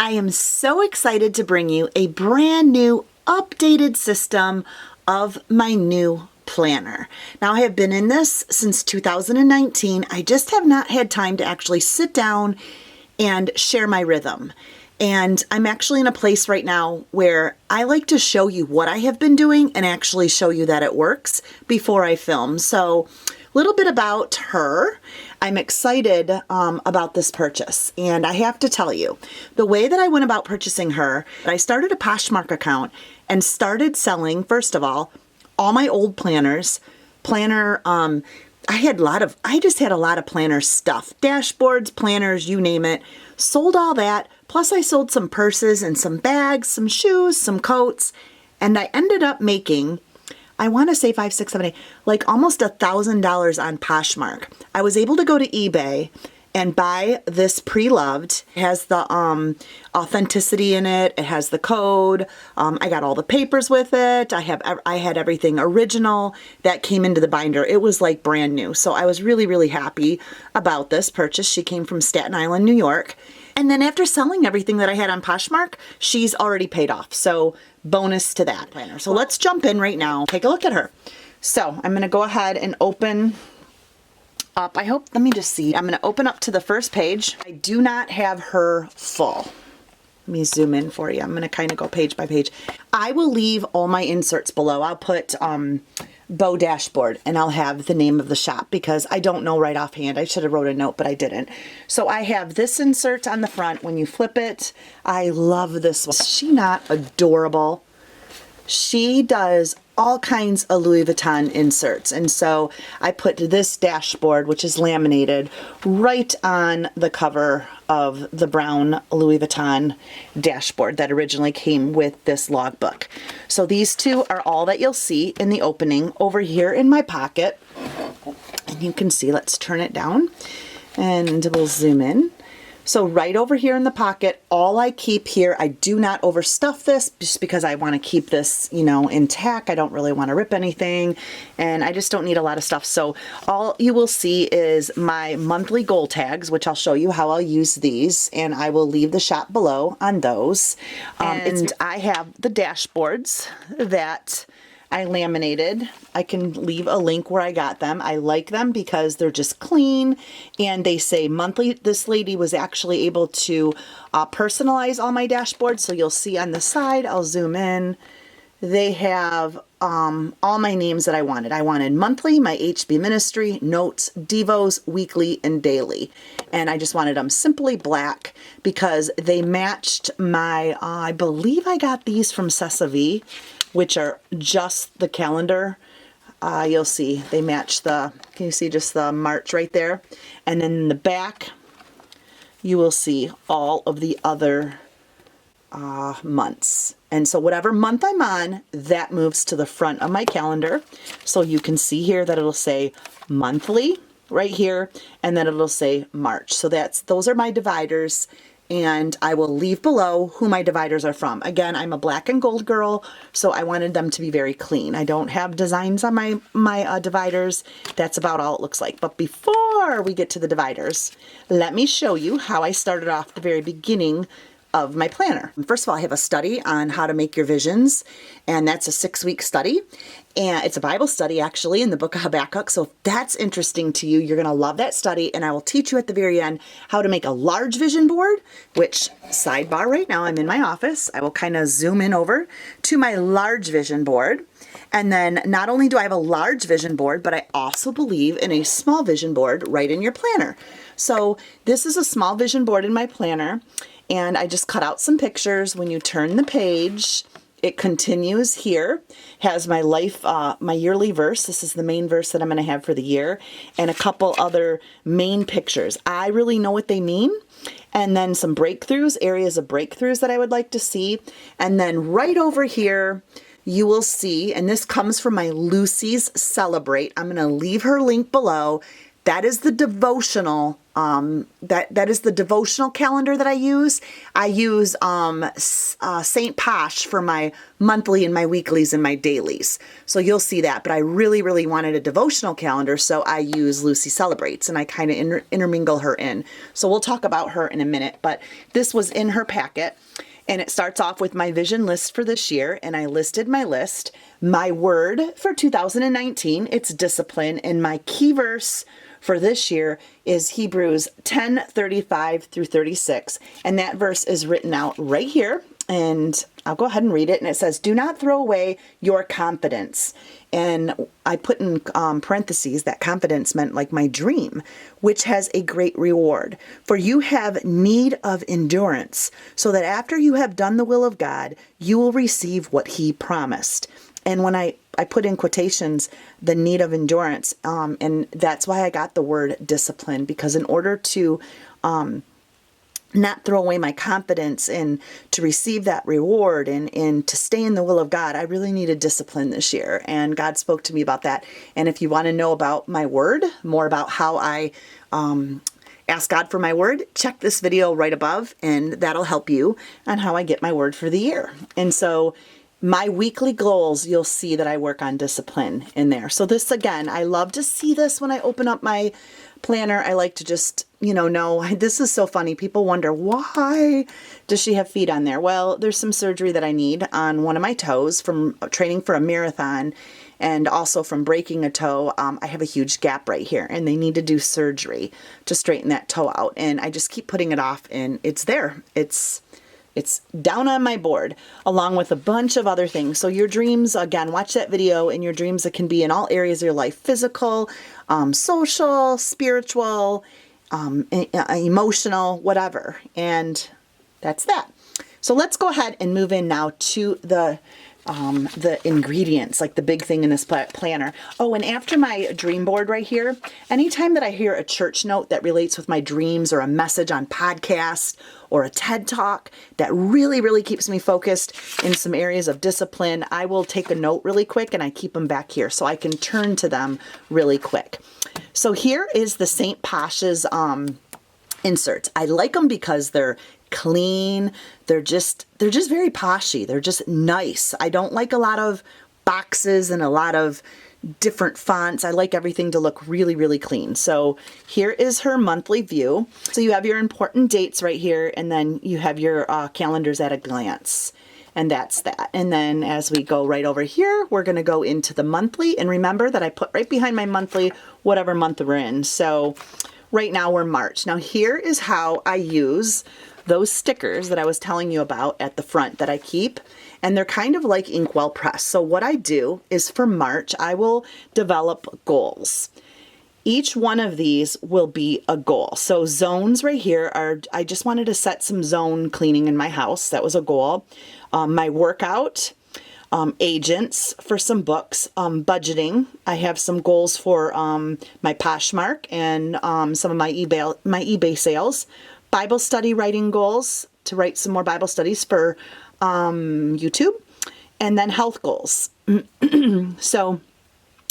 I am so excited to bring you a brand new updated system of my new planner. Now, I have been in this since 2019. I just have not had time to actually sit down and share my rhythm. And I'm actually in a place right now where I like to show you what I have been doing and actually show you that it works before I film. So a little bit about her. I'm excited about this purchase, and I have to tell you, the way that I went about purchasing her, I started a Poshmark account and started selling, first of all my old planners. I just had a lot of planner stuff, dashboards, planners, you name it. Sold all that. Plus I sold some purses and some bags, some shoes, some coats, and I ended up making, I want to say 5, 6, 7, 8, like almost $1,000 on Poshmark. I was able to go to eBay and buy this pre-loved. It has the authenticity in it. It has the code. I got all the papers with it. I had everything original that came into the binder. It was like brand new. So I was really, really happy about this purchase. She came from Staten Island, New York. And then after selling everything that I had on Poshmark, she's already paid off. So bonus to that planner. So let's jump in right now. Take a look at her. So I'm going to go ahead and open up. Let me just see. I'm going to open up to the first page. I do not have her full. Let me zoom in for you. I'm going to kind of go page by page. I will leave all my inserts below. I'll put Bow Dashboard, and I'll have the name of the shop because I don't know right offhand. I should have wrote a note, but I didn't. So I have this insert on the front. When you flip it, I love this one. Is she not adorable? She does all kinds of Louis Vuitton inserts. And so I put this dashboard, which is laminated, right on the cover of the brown Louis Vuitton dashboard that originally came with this logbook. So these two are all that you'll see in the opening over here in my pocket. And you can see, let's turn it down and we'll zoom in. So right over here in the pocket, all I keep here, I do not overstuff this just because I want to keep this, intact. I don't really want to rip anything, and I just don't need a lot of stuff. So all you will see is my monthly goal tags, which I'll show you how I'll use these, and I will leave the shop below on those. And I have the dashboards that I laminated. I can leave a link where I got them. I like them because they're just clean and they say monthly. This lady was actually able to personalize all my dashboards. So you'll see on the side, I'll zoom in. They have all my names that I wanted. I wanted monthly, my HB ministry, notes, devos, weekly, and daily. And I just wanted them simply black because they matched my, I believe I got these from Cessa, which are just the calendar. You'll see they match can you see just the March right there? And then in the back, you will see all of the other months. And so whatever month I'm on, that moves to the front of my calendar. So you can see here that it'll say monthly right here, and then it'll say March. So those are my dividers. And I will leave below who my dividers are from. Again, I'm a black and gold girl, so I wanted them to be very clean. I don't have designs on my dividers. That's about all it looks like. But before we get to the dividers, let me show you how I started off the very beginning of my planner. First of all, I have a study on how to make your visions, and that's a 6-week study. And it's a Bible study, actually, in the book of Habakkuk. So if that's interesting to you, you're going to love that study. And I will teach you at the very end how to make a large vision board, which, sidebar right now, I'm in my office. I will kind of zoom in over to my large vision board. And then not only do I have a large vision board, but I also believe in a small vision board right in your planner. So this is a small vision board in my planner. And I just cut out some pictures. When you turn the page, it continues here, has my my yearly verse. This is the main verse that I'm going to have for the year, and a couple other main pictures. I really know what they mean. And then some breakthroughs, areas of breakthroughs that I would like to see. And then right over here, you will see, and this comes from my Lucy's Celebrate. I'm going to leave her link below. that is the devotional. That is the devotional calendar that I use. I use St. Posh for my monthly and my weeklies and my dailies. So you'll see that. But I really, really wanted a devotional calendar, so I use Lucy Celebrates, and I kind of intermingle her in. So we'll talk about her in a minute. But this was in her packet. And it starts off with my vision list for this year, and I listed my list. My word for 2019, it's discipline, and my key verse for this year is Hebrews 10:35 through 36, and that verse is written out right here, and I'll go ahead and read it, and it says, "Do not throw away your confidence." And I put in parentheses that confidence meant like my dream, which has a great reward. For you have need of endurance, so that after you have done the will of God, you will receive what he promised. And when I put in quotations, the need of endurance, and that's why I got the word discipline, because in order to not throw away my confidence and to receive that reward and to stay in the will of God, I really needed discipline this year. And God spoke to me about that. And if you want to know about my word, more about how I ask God for my word, check this video right above, and that'll help you on how I get my word for the year. And so my weekly goals, you'll see that I work on discipline in there. So this, again, I love to see this when I open up my planner. I like to just, know, this is so funny. People wonder, why does she have feet on there? Well, there's some surgery that I need on one of my toes from training for a marathon, and also from breaking a toe. I have a huge gap right here, and they need to do surgery to straighten that toe out. And I just keep putting it off, and it's there. It's down on my board, along with a bunch of other things. So your dreams, again, watch that video, and your dreams that can be in all areas of your life: physical, social, spiritual, emotional, whatever. And that's that. So let's go ahead and move in now to the ingredients, like the big thing in this planner. Oh, and after my dream board right here, anytime that I hear a church note that relates with my dreams, or a message on podcast, or a TED Talk that really, really keeps me focused in some areas of discipline, I will take a note really quick, and I keep them back here so I can turn to them really quick. So here is the St. Posh's inserts. I like them because they're clean. They're just very poshy. They're just nice. I don't like a lot of boxes and a lot of different fonts. I like everything to look really, really clean. So here is her monthly view. So you have your important dates right here, and then you have your calendars at a glance. And that's that. And then as we go right over here, we're going to go into the monthly. And remember that I put right behind my monthly whatever month we're in. So right now we're March. Now here is how I use those stickers that I was telling you about at the front that I keep, and they're kind of like inkwell press. So what I do is for March, I will develop goals. Each one of these will be a goal. So zones right here are, I just wanted to set some zone cleaning in my house. That was a goal. My workout, agents for some books, budgeting. I have some goals for my Poshmark and some of my eBay sales. Bible study writing goals, to write some more Bible studies for YouTube, and then health goals. So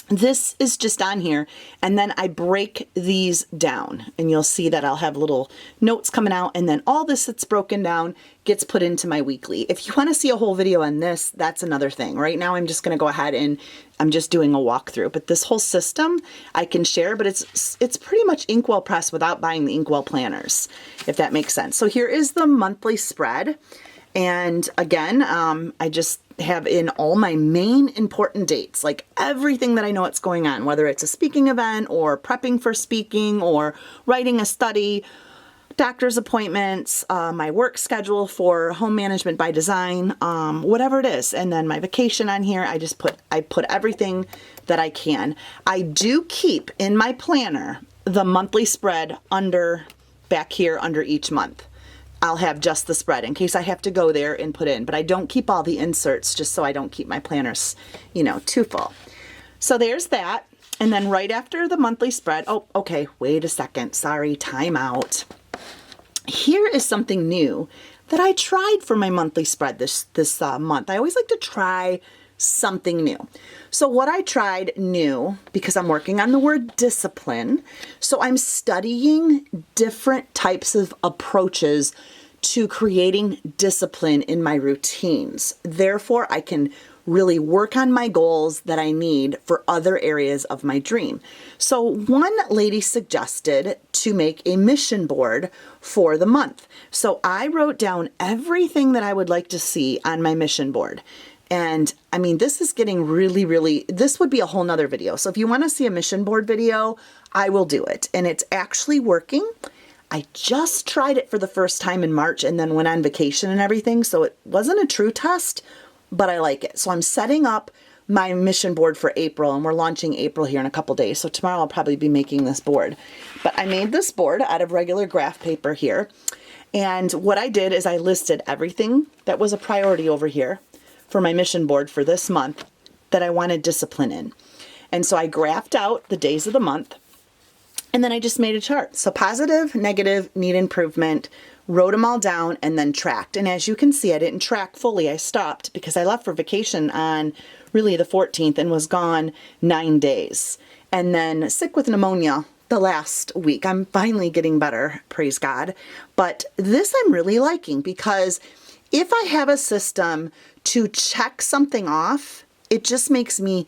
this is just on here, and then I break these down, and you'll see that I'll have little notes coming out, and then all this that's broken down gets put into my weekly. If you want to see a whole video on this, that's another thing. Right now I'm just going to go ahead and I'm just doing a walkthrough, but this whole system I can share, but it's pretty much inkwell press without buying the inkwell planners, if that makes sense. So here is the monthly spread. And again, I just have in all my main important dates, like everything that I know what's going on, whether it's a speaking event or prepping for speaking or writing a study, doctor's appointments, my work schedule for home management by design, whatever it is. And then my vacation on here, I put everything that I can. I do keep in my planner the monthly spread back here under each month. I'll have just the spread in case I have to go there and put in, but I don't keep all the inserts just so I don't keep my planners, too full. So there's that. And then right after the monthly spread, oh, okay, wait a second. Sorry, time out. Here is something new that I tried for my monthly spread this month. I always like to try something new. So what I tried new, because I'm working on the word discipline, so I'm studying different types of approaches to creating discipline in my routines. Therefore, I can really work on my goals that I need for other areas of my dream. So one lady suggested to make a mission board for the month. So I wrote down everything that I would like to see on my mission board. And I mean, this is getting really, this would be a whole nother video. So if you want to see a mission board video, I will do it. And it's actually working. I just tried it for the first time in March and then went on vacation and everything. So it wasn't a true test, but I like it. So I'm setting up my mission board for April, and we're launching April here in a couple days. So tomorrow I'll probably be making this board. But I made this board out of regular graph paper here. And what I did is I listed everything that was a priority over here for my mission board for this month that I wanted discipline in. And so I graphed out the days of the month, and then I just made a chart. So positive, negative, need improvement, wrote them all down, and then tracked. And as you can see, I didn't track fully. I stopped because I left for vacation on really the 14th and was gone 9 days. And then sick with pneumonia the last week. I'm finally getting better, praise God. But this I'm really liking, because if I have a system to check something off, it just makes me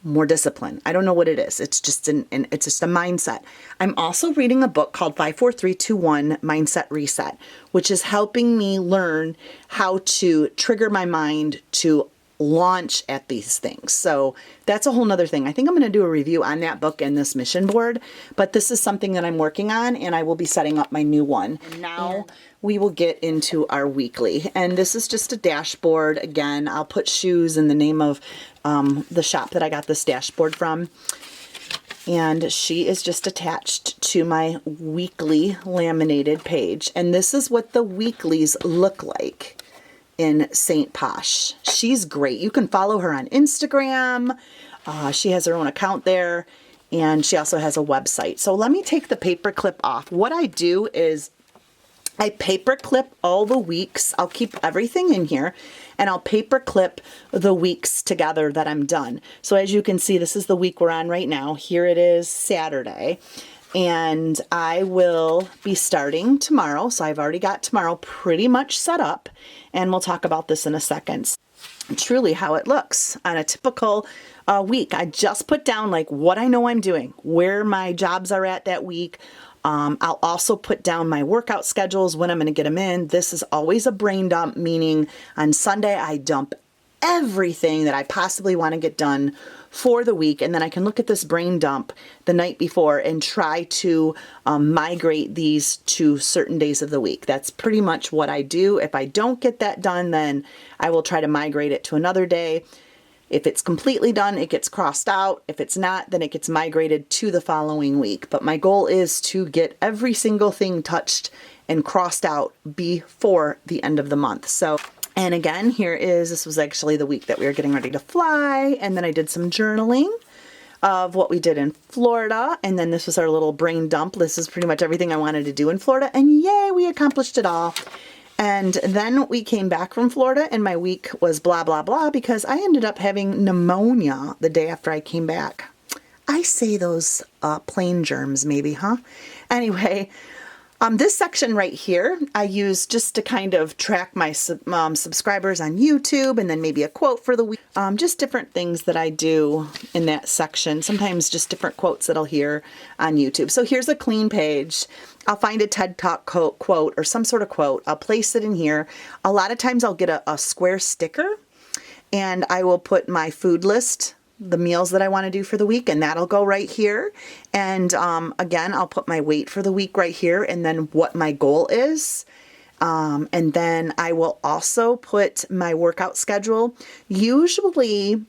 more disciplined. I don't know what it is. It's just it's just a mindset. I'm also reading a book called 54321 Mindset Reset, which is helping me learn how to trigger my mind to launch at these things. So that's a whole nother thing. I think I'm going to do a review on that book and this mission board, but this is something that I'm working on, and I will be setting up my new one. And now we will get into our weekly, and this is just a dashboard. Again, I'll put shoes in the name of the shop that I got this dashboard from. And she is just attached to my weekly laminated page. And this is what the weeklies look like in St. Posh. She's great. You can follow her on Instagram. She has her own account there, and she also has a website. So let me take the paper clip off. What I do is I paper clip all the weeks. I'll keep everything in here, and I'll paper clip the weeks together that I'm done. So as you can see, this is the week we're on right now. Here it is Saturday. And I will be starting tomorrow. So I've already got tomorrow pretty much set up, and we'll talk about this in a second. Truly how it looks on a typical week. I just put down like what I know I'm doing, where my jobs are at that week. I'll also put down my workout schedules, when I'm going to get them in. This is always a brain dump, meaning on Sunday I dump everything that I possibly want to get done for the week, and then I can look at this brain dump the night before and try to migrate these to certain days of the week. That's pretty much what I do. If I don't get that done, then I will try to migrate it to another day. If it's completely done, it gets crossed out. If it's not, then it gets migrated to the following week. But my goal is to get every single thing touched and crossed out before the end of the month. So, and again, this was actually the week that we were getting ready to fly. And then I did some journaling of what we did in Florida. And then this was our little brain dump. This is pretty much everything I wanted to do in Florida. And yay, we accomplished it all. And then we came back from Florida, and my week was blah, blah, blah, because I ended up having pneumonia the day after I came back. I say those plain germs maybe, huh? Anyway, this section right here, I use just to kind of track my subscribers on YouTube, and then maybe a quote for the week. Just different things that I do in that section. Sometimes just different quotes that I'll hear on YouTube. So here's a clean page. I'll find a TED Talk quote or some sort of quote. I'll place it in here. A lot of times I'll get a square sticker, and I will put my food list, the meals that I want to do for the week, and that'll go right here. And again, I'll put my weight for the week right here, and then what my goal is. And then I will also put my workout schedule. Usually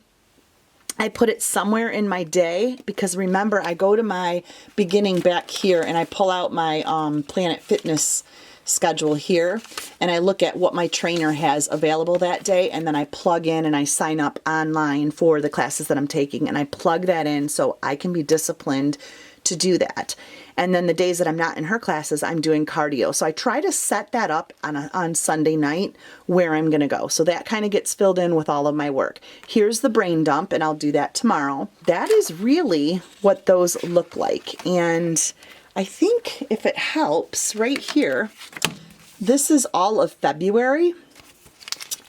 I put it somewhere in my day, because remember, I go to my beginning back here and I pull out my Planet Fitness schedule here, and I look at what my trainer has available that day, and then I plug in and I sign up online for the classes that I'm taking, and I plug that in so I can be disciplined to do that. And then the days that I'm not in her classes, I'm doing cardio. So I try to set that up on Sunday night where I'm going to go. So that kind of gets filled in with all of my work. Here's the brain dump, and I'll do that tomorrow. That is really what those look like. And I think if it helps, right here, this is all of February.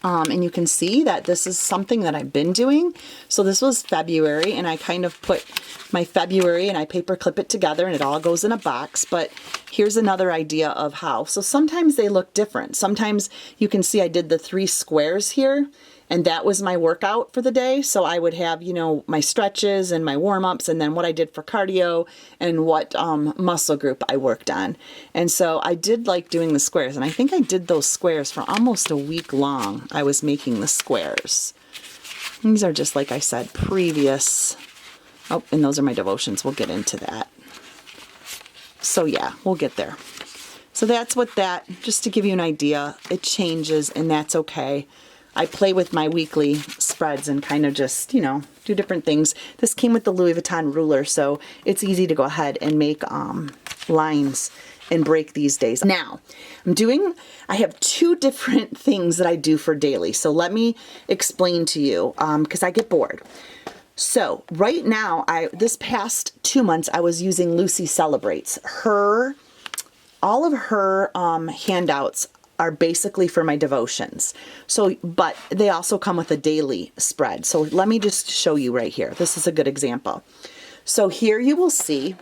And you can see that this is something that I've been doing. So this was February, and I kind of put my February and I paper clip it together and it all goes in a box. But here's another idea of how. So sometimes they look different. Sometimes you can see I did the 3 squares here, and that was my workout for the day. So I would have, you know, my stretches and my warm-ups, and then what I did for cardio and what muscle group I worked on. And so I did like doing the squares, and I think I did those squares for almost a week long. I was making the squares. These are just, like I said, previous. Oh, and those are my devotions. We'll get into that. So yeah, we'll get there. So that's what that, just to give you an idea, it changes, and that's okay. I play with my weekly spreads and kind of just, you know, do different things. This came with the Louis Vuitton ruler, so it's easy to go ahead and make lines and break these days. Now, I have 2 different things that I do for daily. So let me explain to you, because I get bored. So right now, this past 2 months, I was using Lucy Celebrates. All of her handouts are basically for my devotions. So, but they also come with a daily spread. So let me just show you right here. This is a good example. So here you will see,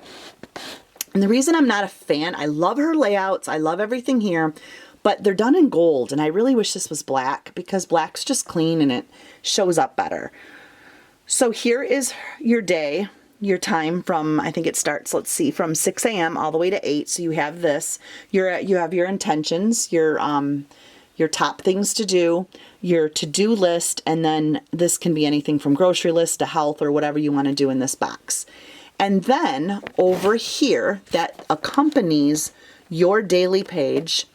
and the reason I'm not a fan, I love her layouts, I love everything here, but they're done in gold, and I really wish this was black because black's just clean and it shows up better. So here is your day, your time from, I think it starts, let's see, from 6 a.m. all the way to 8. So you have this, you have your intentions, your top things to do, your to-do list, and then this can be anything from grocery list to health or whatever you want to do in this box. And then over here that accompanies your daily page,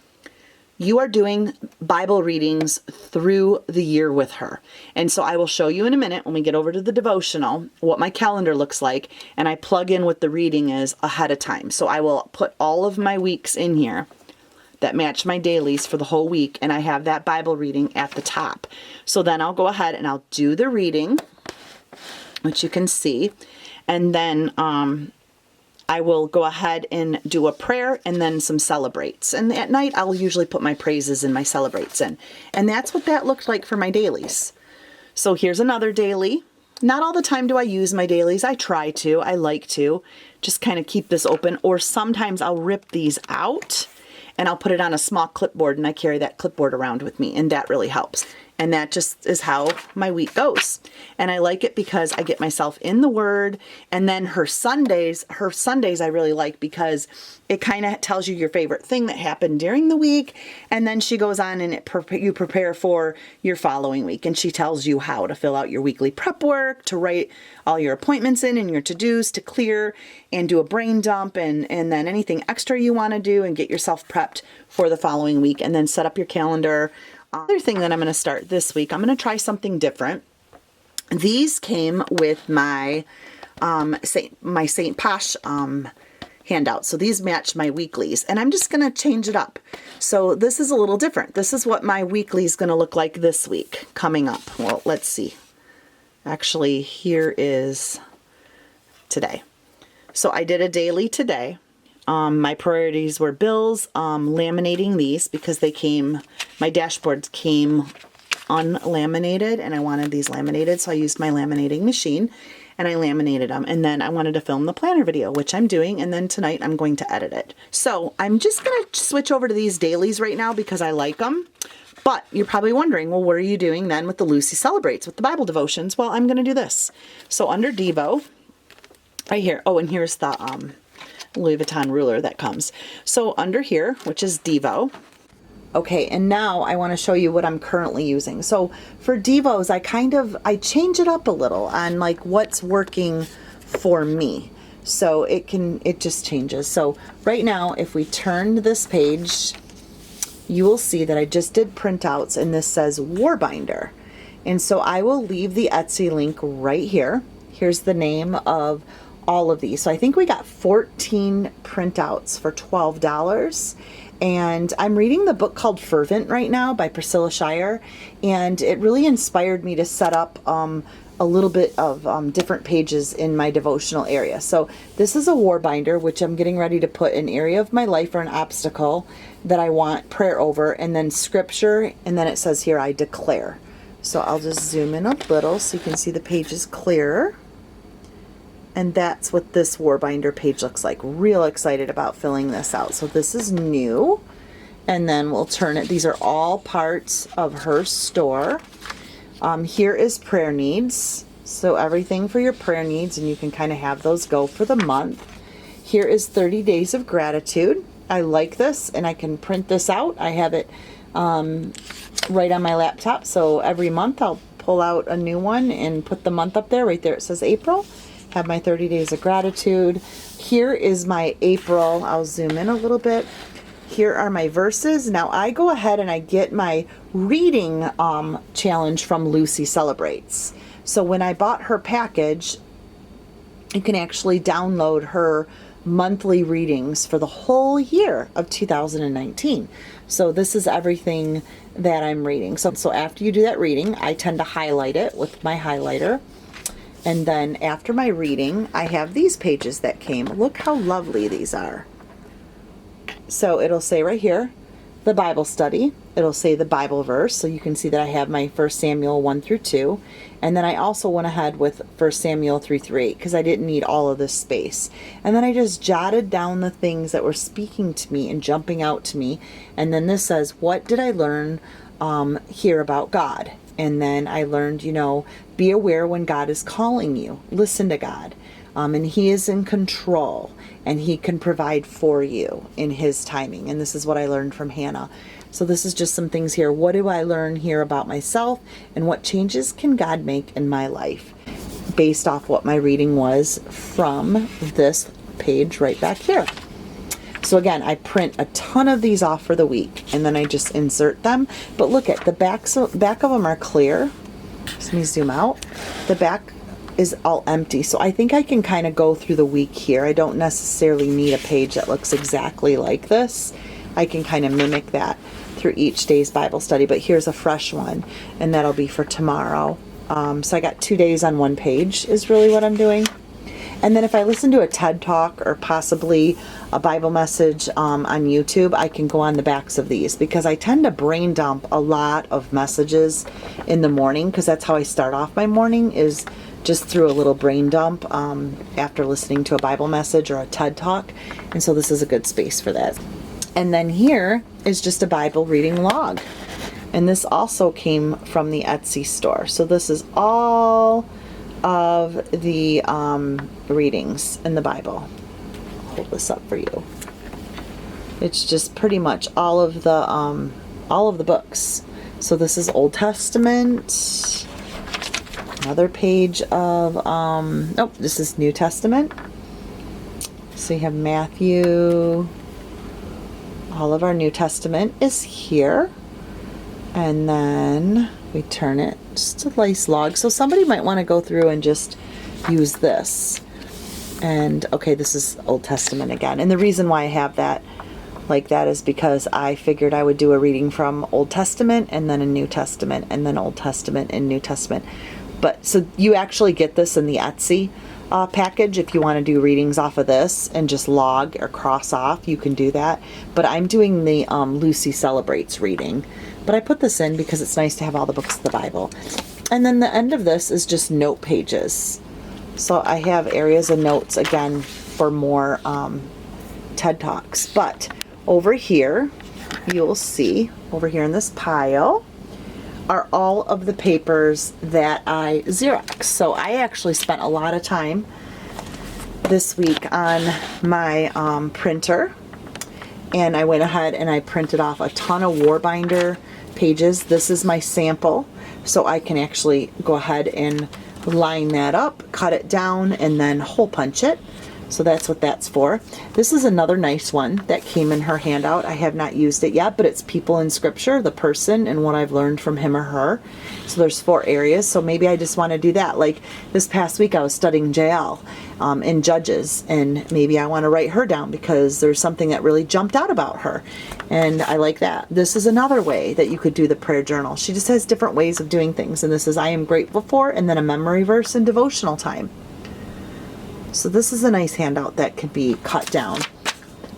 you are doing Bible readings through the year with her. And so I will show you in a minute when we get over to the devotional what my calendar looks like, and I plug in what the reading is ahead of time. So I will put all of my weeks in here that match my dailies for the whole week, and I have that Bible reading at the top. So then I'll go ahead and I'll do the reading, which you can see, and then I will go ahead and do a prayer and then some celebrates. And at night, I'll usually put my praises and my celebrates in. And that's what that looked like for my dailies. So here's another daily. Not all the time do I use my dailies. I try to. I like to just kind of keep this open. Or sometimes I'll rip these out and I'll put it on a small clipboard, and I carry that clipboard around with me, and that really helps. And that just is how my week goes. And I like it because I get myself in the Word. And then her Sundays I really like because it kind of tells you your favorite thing that happened during the week. And then she goes on and you prepare for your following week. And she tells you how to fill out your weekly prep work, to write all your appointments in and your to-dos, to clear and do a brain dump, and then anything extra you want to do and get yourself prepped for the following week, and then set up your calendar. Other thing that I'm going to start this week, I'm going to try something different. These came with my St. Posh handout. So these match my weeklies, and I'm just going to change it up. So this is a little different. This is what my weekly is going to look like this week coming up. Well, let's see. Actually, here is today. So I did a daily today. My priorities were bills, laminating these because my dashboards came unlaminated, and I wanted these laminated, so I used my laminating machine and I laminated them. And then I wanted to film the planner video, which I'm doing, and then tonight I'm going to edit it. So I'm just going to switch over to these dailies right now because I like them. But you're probably wondering, well, what are you doing then with the Lucy Celebrates, with the Bible devotions? Well, I'm going to do this. So under Devo, right here, oh, and here's the Louis Vuitton ruler that comes. So under here, which is Devo. Okay, and now I want to show you what I'm currently using. So for Devos, I change it up a little on like what's working for me. So it just changes. So right now, if we turn this page, you will see that I just did printouts, and this says Warbinder. And so I will leave the Etsy link right here. Here's the name of all of these. So I think we got 14 printouts for $12. And I'm reading the book called Fervent right now by Priscilla Shirer, and it really inspired me to set up a little bit of different pages in my devotional area. So this is a war binder, which I'm getting ready to put an area of my life or an obstacle that I want prayer over, and then scripture, and then it says here, I declare. So I'll just zoom in a little so you can see the pages clearer. And that's what this war binder page looks like. Real excited about filling this out. So this is new. And then we'll turn it. These are all parts of her store. Here is prayer needs. So everything for your prayer needs, and you can kind of have those go for the month. Here is 30 days of gratitude. I like this, and I can print this out. I have it right on my laptop. So every month I'll pull out a new one and put the month up there. Right there it says April. Have my 30 days of gratitude. Here is my April. I'll zoom in a little bit. Here are my verses. Now I go ahead and I get my reading challenge from Lucy Celebrates. So when I bought her package, you can actually download her monthly readings for the whole year of 2019. So this is everything that I'm reading. So after you do that reading, I tend to highlight it with my highlighter. And then after my reading, I have these pages that came. Look how lovely these are. So it'll say right here, the Bible study. It'll say the Bible verse. So you can see that I have my 1 Samuel 1 through 2. And then I also went ahead with 1 Samuel 3 through 8 because I didn't need all of this space. And then I just jotted down the things that were speaking to me and jumping out to me. And then this says, what did I learn here about God? And then I learned, be aware when God is calling you. Listen to God. And He is in control. And He can provide for you in His timing. And this is what I learned from Hannah. So this is just some things here. What do I learn here about myself? And what changes can God make in my life? Based off what my reading was from this page right back here. So again, I print a ton of these off for the week, and then I just insert them. But look at the back of them are clear. Let me zoom out. The back is all empty. So I think I can kind of go through the week here. I don't necessarily need a page that looks exactly like this. I can kind of mimic that through each day's Bible study. But here's a fresh one, and that'll be for tomorrow. So I got 2 days on one page is really what I'm doing. And then if I listen to a TED Talk or possibly a Bible message on YouTube, I can go on the backs of these because I tend to brain dump a lot of messages in the morning because that's how I start off my morning, is just through a little brain dump after listening to a Bible message or a TED Talk. And so this is a good space for that. And then here is just a Bible reading log. And this also came from the Etsy store. So this is all of the readings in the Bible. I'll hold this up for you. It's just pretty much all of the books. So this is Old Testament. Another page of this is New Testament. So you have Matthew. All of our New Testament is here. And then we turn it just a nice log. So somebody might want to go through and just use this. And okay, this is Old Testament again. And the reason why I have that like that is because I figured I would do a reading from Old Testament and then a New Testament and then Old Testament and New Testament. But so you actually get this in the Etsy package. If you want to do readings off of this and just log or cross off, you can do that. But I'm doing the Lucy Celebrates reading. But I put this in because it's nice to have all the books of the Bible. And then the end of this is just note pages. So I have areas of notes again for more TED Talks. But over here, you'll see, over here in this pile, are all of the papers that I Xerox. So I actually spent a lot of time this week on my printer. And I went ahead and I printed off a ton of war binder pages. This is my sample, so I can actually go ahead and line that up, cut it down, and then hole punch it. So that's what that's for. This is another nice one that came in her handout. I have not used it yet, but it's people in scripture, the person, and what I've learned from him or her. So there's 4 areas. So maybe I just want to do that. Like this past week I was studying Jael in Judges, and maybe I want to write her down because there's something that really jumped out about her. And I like that. This is another way that you could do the prayer journal. She just has different ways of doing things. And this is I am grateful for, and then a memory verse and devotional time. So this is a nice handout that can be cut down.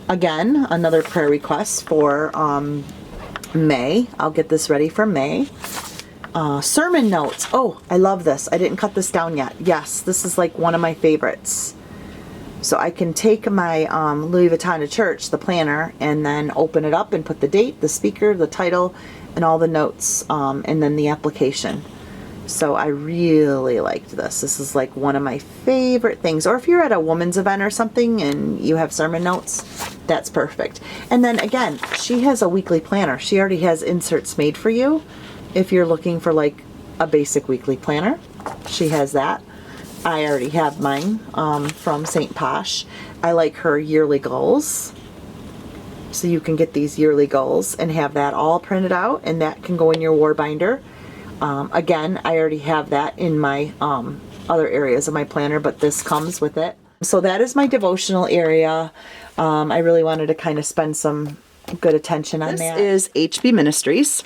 Again, another prayer request for May. I'll get this ready for May. Sermon notes. Oh, I love this. I didn't cut this down yet. Yes, this is like one of my favorites. So I can take my Louis Vuitton to Church, the planner, and then open it up and put the date, the speaker, the title, and all the notes, and then the application. So I really liked this. This is like one of my favorite things. Or if you're at a women's event or something and you have sermon notes, that's perfect. And then again, she has a weekly planner. She already has inserts made for you. If you're looking for like a basic weekly planner, she has that. I already have mine from St. Posh. I like her yearly goals. So you can get these yearly goals and have that all printed out, and that can go in your war binder. Again, I already have that in my other areas of my planner, but this comes with it. So that is my devotional area. I really wanted to kind of spend some good attention on that. This is HB Ministries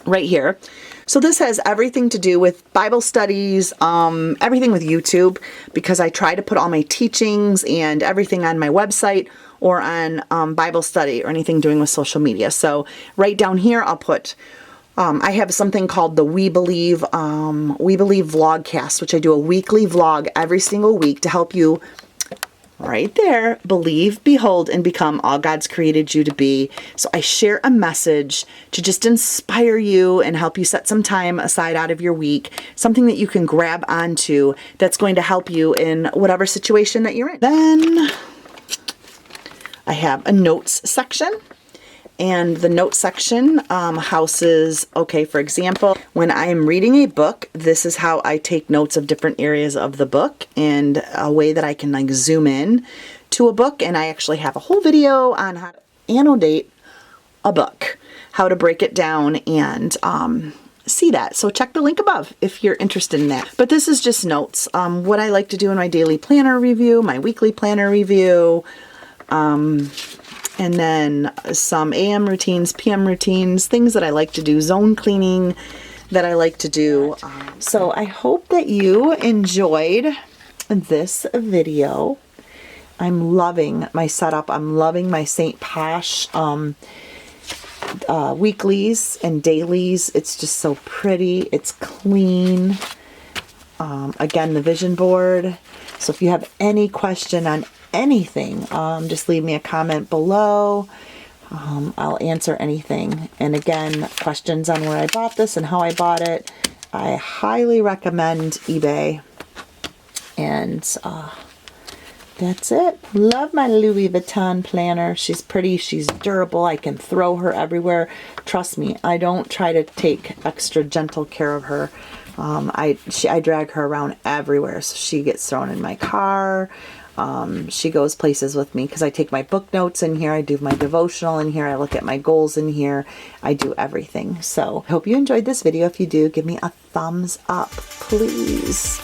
right here. So this has everything to do with Bible studies, everything with YouTube, because I try to put all my teachings and everything on my website or on Bible study or anything doing with social media. So right down here, I'll put I have something called the We Believe Vlogcast, which I do a weekly vlog every single week to help you, right there, believe, behold, and become all God's created you to be. So I share a message to just inspire you and help you set some time aside out of your week, something that you can grab onto that's going to help you in whatever situation that you're in. Then I have a notes section. And the note section houses, okay, for example, when I am reading a book, this is how I take notes of different areas of the book and a way that I can like zoom in to a book. And I actually have a whole video on how to annotate a book, how to break it down and see that. So check the link above if you're interested in that. But this is just notes. What I like to do in my daily planner review, my weekly planner review, and then some AM routines, PM routines, things that I like to do, zone cleaning that I like to do. So I hope that you enjoyed this video. I'm loving my setup. I'm loving my St. Posh weeklies and dailies. It's just so pretty. It's clean. Again, the vision board. So if you have any question on anything, just leave me a comment below. I'll answer anything. And again, questions on where I bought this and how I bought it, I highly recommend eBay. And that's it. Love my Louis Vuitton planner. She's pretty, she's durable. I can throw her everywhere. Trust me, I don't try to take extra gentle care of her. I drag her around everywhere. So she gets thrown in my car. She goes places with me because I take my book notes in here. I do my devotional in here. I look at my goals in here. I do everything. So I hope you enjoyed this video. If you do, give me a thumbs up, please.